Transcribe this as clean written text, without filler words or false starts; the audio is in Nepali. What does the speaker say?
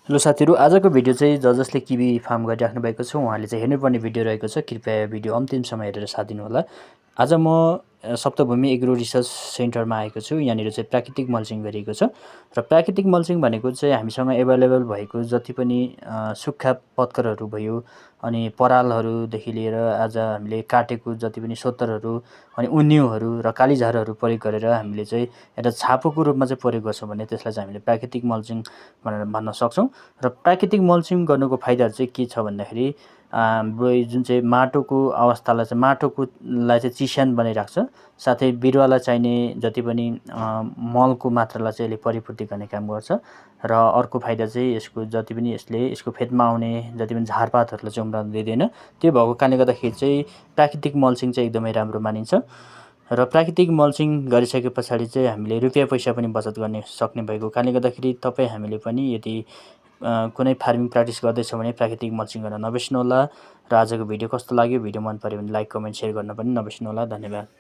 हेलो साथीहरु, आजको भिडियो चाहिँ जसले किवी फार्म गरिराख्नु भएको छ उहाँले चाहिँ हेर्नुपर्ने भिडियो रहेको छ। कृपया भिडियो अन्तिमसम्म हेरेर साथ दिनुहोला। आज म सप्तभूमि एग्रो रिसर्च सेन्टरमा आएको छु। यहाँनिर चाहिँ प्राकृतिक मल्चिङ गरिएको छ र प्राकृतिक मल्चिङ भनेको चाहिँ हामीसँग एभाइलेबल भएको जति पनि सुक्खा पत्करहरू भयो अनि परालहरूदेखि लिएर आज हामीले काटेको जति पनि सोत्तरहरू अनि उन्युहरू र कालीझारहरू प्रयोग गरेर हामीले चाहिँ एउटा छापोको रूपमा चाहिँ प्रयोग गर्छौँ भने त्यसलाई चाहिँ हामीले प्राकृतिक मल्चिङ भनेर भन्न सक्छौँ। र प्राकृतिक मल्चिङ गर्नुको फाइदाहरू चाहिँ के छ भन्दाखेरि हाम्रो जुन चाहिँ माटोको अवस्थालाई चाहिँ माटोकोलाई चाहिँ चिस्यान बनाइराख्छ, साथै बिरुवालाई चाहिने जति पनि मलको मात्रालाई चाहिँ यसले परिपूर्ति गर्ने काम गर्छ। र अर्को फाइदा चाहिँ यसको जति पनि यसको फेदमा आउने जति पनि झारपातहरूलाई चाहिँ उम्रन दिँदैन। त्यो भएको कारणले गर्दाखेरि चाहिँ प्राकृतिक मल्चिङ चाहिँ एकदमै राम्रो मानिन्छ। र प्राकृतिक मल्चिङ गरिसके पछाडि चाहिँ हामीले रुपियाँ पैसा पनि बचत गर्ने सक्ने भएको कारणले गर्दाखेरि तपाईँ हामीले पनि यदि कुनै फार्मिङ प्र्याक्टिस गर्दैछ भने प्राकृतिक मल्चिङ गर्न नबिर्सनुहोला। र आजको भिडियो कस्तो लाग्यो, भिडियो मन पर्यो भने लाइक, कमेन्ट, सेयर गर्न पनि नबिर्सनुहोला। धन्यवाद।